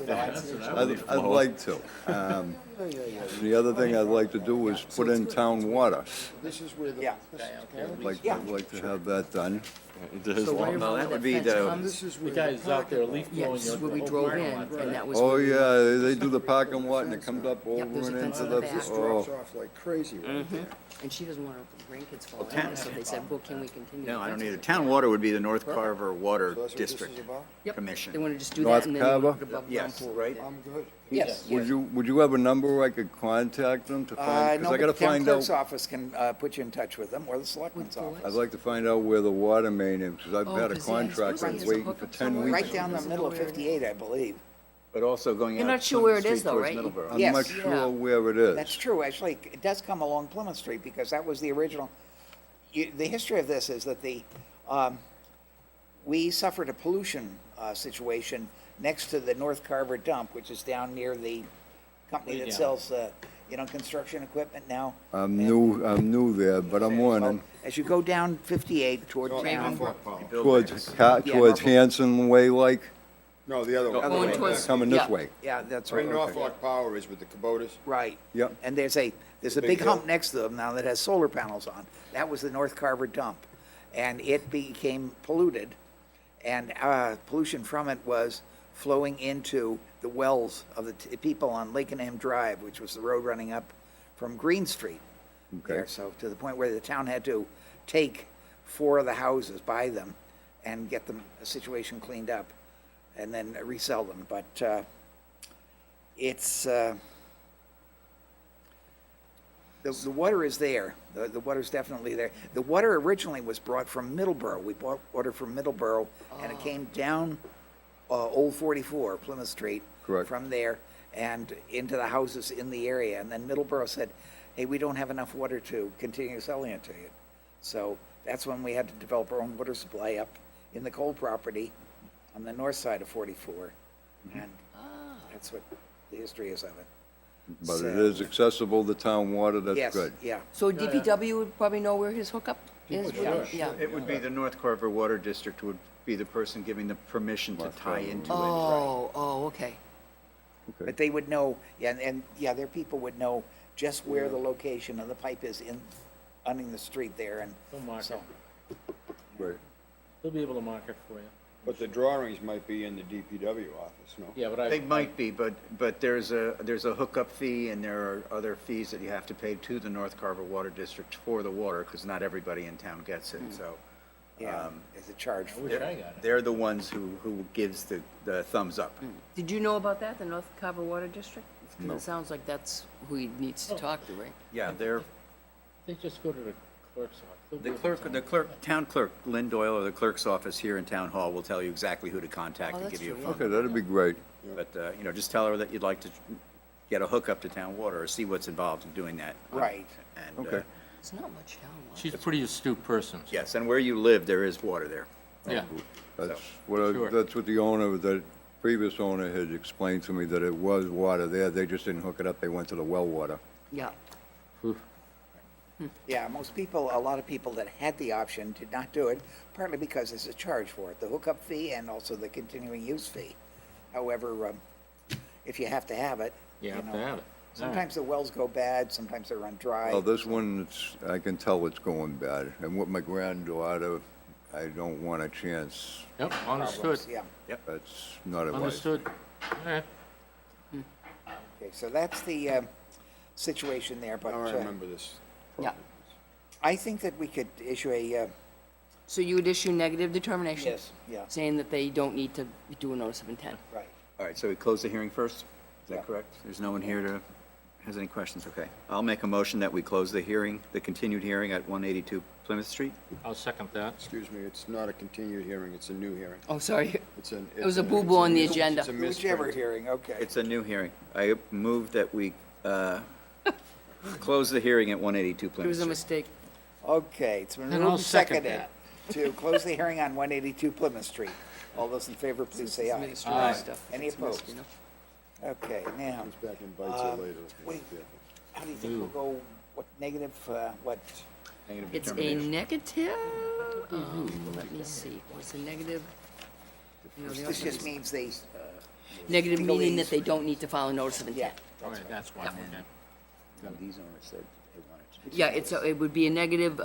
I'd like to. The other thing I'd like to do is put in town water. Yeah. I'd like to have that done. So right Well, around that where would be fence the- comes, The guy's out there leaf yeah, blowing this your is where we whole drove parking in, lot. and that was. Oh, where we- yeah, they do the parking lot and it comes up over there's a and fence into in the, the back. This drops oh. off like crazy right there. And she doesn't want her grandkids falling in there, so they said, well, can we continue? No, the I don't fence? need it. Town water would be the North Carver Water So that's what this is District about? Yep, Commission. they wanna just do North that, and then they wanna Carver? put above ground Yes, pool. right? I'm good. Yes. Would you have a number I could contact them to find? No, Because I but gotta the town find clerk's out, office can put you in touch with them, or the selectman's With office. I'd like to find out where the water main is, because I've Oh, had a 'cause, yeah, I contract, suppose he I'm has a waiting for hookup 10 somewhere. weeks. Right down the middle of 58, I believe. But also going out. You're not sure Plymouth where it is, Street though, towards right? Middleborough. I'm Yes. not Yeah. sure where it is. That's true, actually, it does come along Plymouth Street, because that was the original, the history of this is that we suffered a pollution situation next to the North Carver dump, which is down near the company Way that down. sells, construction equipment now. I'm new there, but I'm learning. As you go down 58 toward town, Towards Hanson Way like, No, the other one. Going towards- coming this yeah. way. yeah, that's Where right. Norfolk Power is with the Kubotas. Right. Yep. And there's a big big hump hill. next to them now that has solar panels on. That was the North Carver dump. And it became polluted, and pollution from it was flowing into the wells of the people on Lakenham Drive, which was the road running up from Green Street. Okay. There, so to the point where the town had to take 4 of the houses, buy them, and get the situation cleaned up, and then resell them. But it's, the water is there. The water's definitely there. The water originally was brought from Middleborough. We bought water from Middleborough, and it came down Old 44, Plymouth Street. Correct. From there and into the houses in the area. And then Middleborough said, hey, we don't have enough water to continue selling it to you. So that's when we had to develop our own water supply up in the coal property on the north side of 44. And that's what the history is of it. But it So- is accessible to town water, that's Yes, good. yeah. So DPW would probably know where his hookup is? Yeah. It would be the North Carver Water District would be the person giving the permission to tie into it. Oh, okay. But they would know, their people would know just where the location of the pipe is on the street there, and They'll mark so, it. Right. They'll be able to mark it for you. But the drawings might be in the DPW office, no? Yeah, but They might be, but there's a hookup fee and there are other fees that you have to pay to the North Carver Water District for the water, because not everybody in town gets it, so. yeah, there's a charge I for wish it. I got it. They're the ones who gives the thumbs up. Did you know about that, the North Carver Water District? 'Cause it sounds like that's who he needs to talk to, right? Yeah, they're, They just go to the clerk's office. They'll be able to the clerk, town clerk, Lynn Doyle, or the clerk's office here in Town Hall will tell you exactly who to contact Oh, and that's give you a true, phone. Okay, that'd be great. But, just tell her that you'd like to get a hookup to town water or see what's involved in doing that. Right. And, Okay. It's not much town water. She's a pretty astute person. so- yes, and where you live, there is water there. Yeah. That's Sure. that's what the owner, the previous owner had explained to me, that it was water there, they just didn't hook it up, they went to the well water. Yeah. Yeah, a lot of people that had the option did not do it, partly because there's a charge for it, the hookup fee and also the continuing use fee. However, if you have to have it, You have know, to have it. All right. Sometimes the wells go bad, sometimes they run dry. Well, this one, I can tell it's going bad, and with my granddaughter, I don't want a chance, Yep, understood, problems, Yeah, that's not advised. understood. All right. okay, so that's the situation there, but Now I remember this. Yeah. I think that we could issue a, So you would issue negative determination? yes, yeah, Saying that they don't need to do a notice of intent? right. All right, so we close the hearing first? Is Yeah. that correct? There's no one here has any questions? Okay. I'll make a motion that we close the hearing, the continued hearing at 182 Plymouth Street. I'll second that. Excuse me, it's not a continued hearing, it's a new hearing. Oh, sorry. It's an. It was a boo-boo on the it's a- agenda. It's a Whichever misprint. hearing, okay. It's a new hearing. I move that we close the hearing at 182 It Plymouth was a Street. mistake. Okay, it's been And moved I'll and second seconded to close the hearing on 182 Plymouth Street. All those in favor, please say aye. Administrative stuff. Any It's missed, opposed? you know? Okay, now, Comes back and bites you later. wait, how do you think we'll go, what, negative, what? Negative It's a determination. negative, let me see, what's a negative? You know, the This other just is- means they, Negative meaning legalese. that they don't need to file a notice of yeah, intent. All right, that's why, okay. No, these owners said they wanted to Yeah, it would be a negative,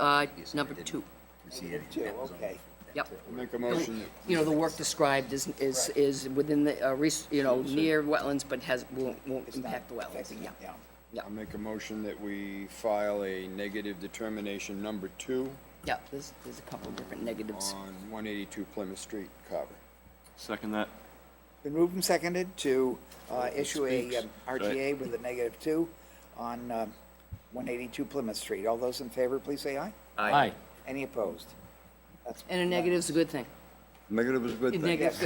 number 2. see anything. two, That was okay. Yep. Make a motion that You know, the work described is within the, near wetlands, but won't It's not impact the wetlands, affecting it, yeah. yeah. I'll make a motion that we file a negative determination number 2 Yeah, there's a couple different negatives. on 182 Plymouth Street, Carver. Second that. Been moved and seconded to issue a Speaks. RTA with a -2 on 182 Plymouth Street. All those in favor, please say aye. Aye. Any opposed? That's And a negative's a good thing. Negative is a good thing. Negative.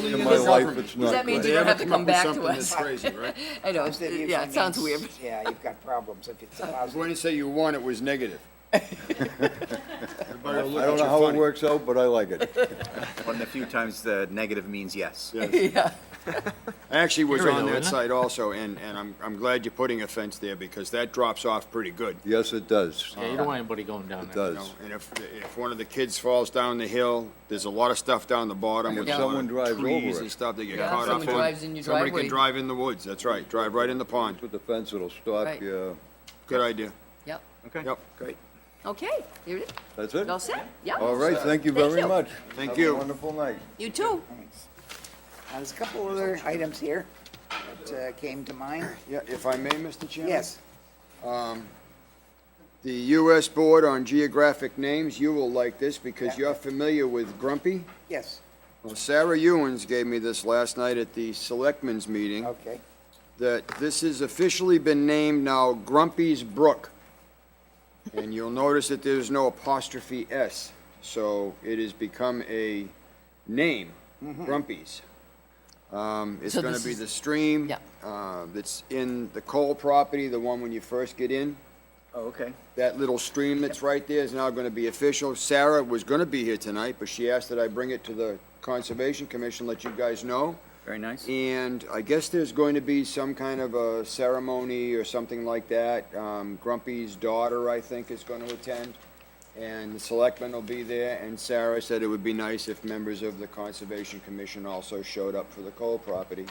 In my life, it's Does not that mean good. you don't have to come back to us? Crazy, right? I know, Positive usually yeah, it sounds means, weird. Yeah, you've got problems if it's a I was positive. going to say you won, it was negative. I don't know how it works out, but I like it. One of the few times the negative means yes. Yeah. I actually was Area on though, that isn't it? site also, and I'm glad you're putting a fence there, because that drops off pretty good. Yes, it does. Yeah, you don't want anybody going down It there. does. And if one of the kids falls down the hill, there's a lot of stuff down the bottom with If a lot someone of drives over trees it. and stuff they get Yeah, caught up someone in. drives in your Somebody driveway. can drive in the woods, that's right, drive right in the pond. With the fence, it'll stop Right. you. Good idea. Yep. Okay, Yep. great. Okay, here it is. That's it? All set? Yeah. All right, thank you Thank very you. much. Thank Have you. a wonderful night. You too. Thanks. There's a couple other items here that came to mind. Yeah, if I may, Mr. Chairman? Yes, The U.S. Board on Geographic Names, you will like this because Yeah. you're familiar with Grumpy. yes, Well, Sarah Ewens gave me this last night at the Selectmen's meeting, okay. that this has officially been named now Grumpy's Brook. And you'll notice that there's no apostrophe S, so it has become a name, Grumpy's. It's So gonna this be is- the stream. Yeah. That's in the Cole property, the one when you first get in. Oh, okay. That little stream that's right there is now gonna be official. Sarah was gonna be here tonight, but she asked that I bring it to the Conservation Commission, let you guys know. Very nice. And I guess there's going to be some kind of a ceremony or something like that. Grumpy's daughter, I think, is gonna attend, and the selectmen will be there, and Sarah said it would be nice if members of the Conservation Commission also showed up for the Cole property.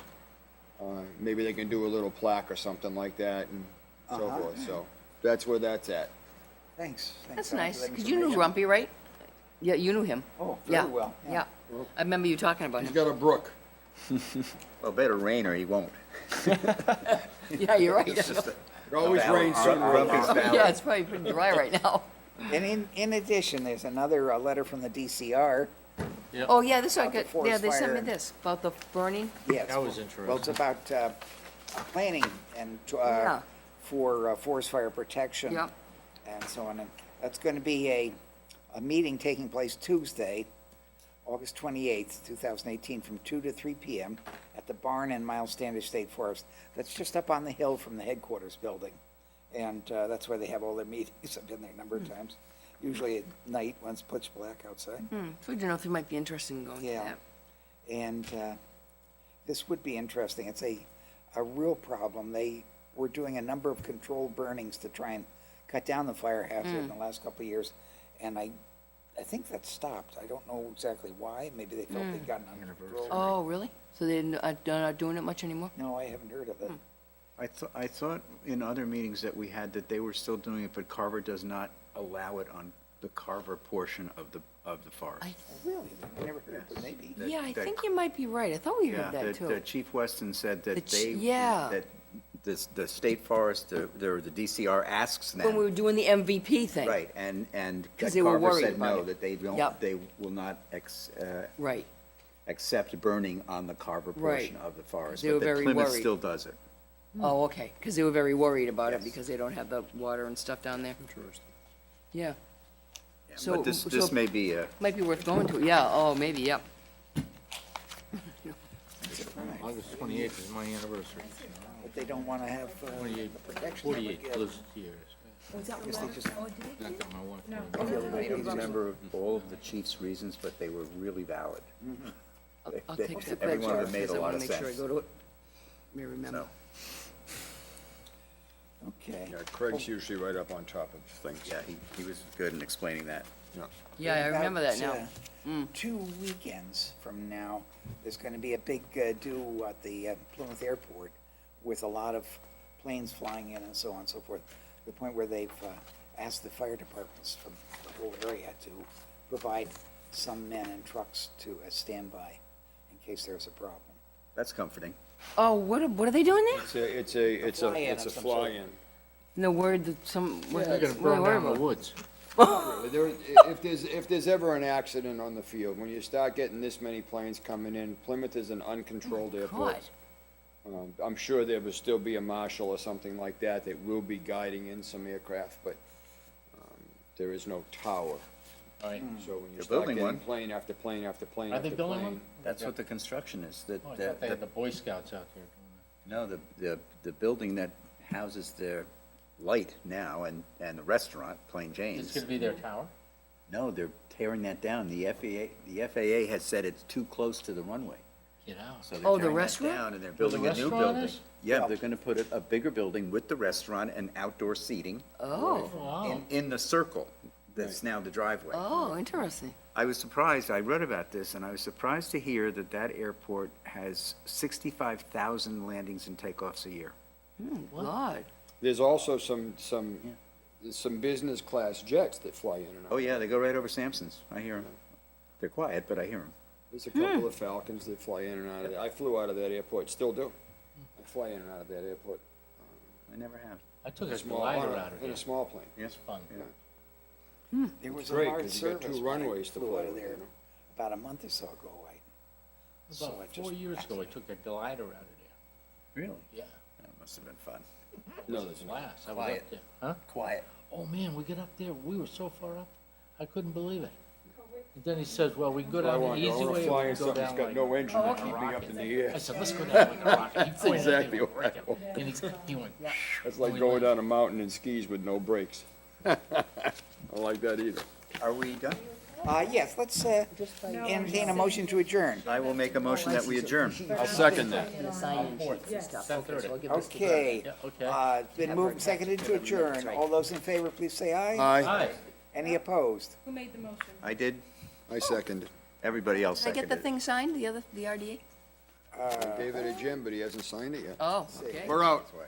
Maybe they can do a little plaque or something like that and so Uh-huh. forth, so that's where that's at. Thanks. That's for nice, letting because me you knew know. Grumpy, right? Yeah, you knew him. Oh, Yeah. very well. Yeah. I remember you talking about He's him. got a brook. Well, better rain or he won't. Yeah, you're right. It always rains sooner or Grumpy's later. Valley. Yeah, it's probably pretty dry right now. And in addition, there's another letter from the DCR. Oh, yeah, this I About the got, yeah, forest they sent fire me and- this, about the burning. Yes. That was Well, it's about planning and Yeah. for forest fire protection. Yeah. And so on. And that's going to be a meeting taking place Tuesday, August 28th, 2018, from 2 to 3 p.m. at the Barn and Miles Standish State Forest. That's just up on the hill from the headquarters building. And that's where they have all their meetings. I've been there a number of times, usually at night when it's pitch black outside. So we don't know if you might be interested in going to Yeah. that. And this would be interesting. It's a real problem. They were doing a number of controlled burnings to try and cut down the fire hazard in the last couple of years. And I think that stopped. I don't know exactly why. Maybe they felt they'd gotten under control. Oh, really? So they're not doing it much anymore? No, I haven't heard of it. I thought in other meetings that we had that they were still doing it, but Carver does not allow it on the Carver portion of the forest. Really? I never heard of it, maybe. That- Yeah, I that- think you might be right. I thought we Yeah, heard that the too. Chief Weston said The that ch- they, yeah. that the state forest, the DCR asks When we them, were doing the MVP thing. right, and 'Cause they were Carver worried said about no, it. that they don't, Yep. they will not Right. accept burning on the Carver Right. portion of the forest. They were But very Plymouth worried. still does it. Oh, okay, because they were very worried about it Yes. because they don't have the water and stuff down there. Interesting. Yeah, Yeah, So- But this so- may be a, might be worth going to. Yeah, oh, maybe, yep. August 28th is my anniversary. But they don't want to have 28, protection. 48 close years. I guess they just, Not that my wife. No. I don't remember all of the chief's reasons, but they were really valid. I'll They- take that every back one of them because made a I lot want of to make sure I sense. go to it. May remember. okay. Yeah, Craig's usually right up on top of things. Yeah, he was good in explaining that. Yeah, I remember that now. About, 2 weekends from now, there's going to be a big do at the Plymouth Airport with a lot of planes flying in and so on and so forth. To the point where they've asked the fire departments from the whole area to provide some men and trucks to, as standby in case there's a problem. That's comforting. Oh, what are they doing there? It's a fly-in of some sort. fly-in. No word that some, what They're gonna what are burn they worried down the about? woods. There, if there's ever an accident on the field, when you start getting this many planes coming in, Plymouth is an uncontrolled airport. God. I'm sure there will still be a marshal or something like that that will be guiding in some aircraft, but, there is no tower. All right. So when you They're start building getting one. plane after plane after plane Are after they building plane. one? That's what the construction is, that, Oh, I thought they had the Boy Scouts out there doing no, the building that houses their light now and the restaurant, Plain that. Jane's. It's gonna be their tower? No, they're tearing that down. The FAA has said it's too close to the runway. Get out. So they're Oh, the tearing that restaurant? down and they're Where the building a new restaurant building. is? Yeah, they're gonna put a bigger building with the restaurant and outdoor seating Oh, Wow. in the circle that's now the driveway. oh, interesting. I was surprised, I read about this, and I was surprised to hear that that airport has 65,000 landings and takeoffs a year. God. There's also some business class jets that fly in and out. Oh, yeah, they go right over Sampson's. I hear them. They're quiet, but I hear them. There's a couple of Falcons that fly in and out of there. I flew out of that airport, still do. I fly in and out of that airport. I never have. I took In a a small, glider out of in there. a small plane. It's fun. There was It's a great, large 'cause you got service two when I runways to flew play out of with, there you know. about a month or so ago, right? So I About just 4 years ago, I took a glider out of there. Really? Yeah. That must have been fun. No, It was that's a not. blast. I was Quiet. up there. Huh? Quiet. Oh, man, we get up there, we were so far up, I couldn't believe it. And then he says, well, we can go I down the want, I easy wanna way, or fly we in can go something that's down got like no engine to a keep me up rocket. in the air. I said, let's go down like a rocket. He pointed at exactly me, what I like, and he went, That's like going down a mountain in skis with no brakes. I don't like that either. Are we done? Yes, let's, entertain a motion to adjourn. I will make a motion that we adjourn. I'll second that. And the sign-in sheets and stuff. Okay, so I'll give this to Okay, Yeah, okay. it's been moved and seconded to adjourn. All those in favor, please say aye. Aye, Hi. Any opposed? Who made the motion? I did. I second. Everybody else Can I get seconded the it. thing signed, the RDA? I gave it to Jim, but he hasn't signed it yet. Oh, okay. We're out. That's why.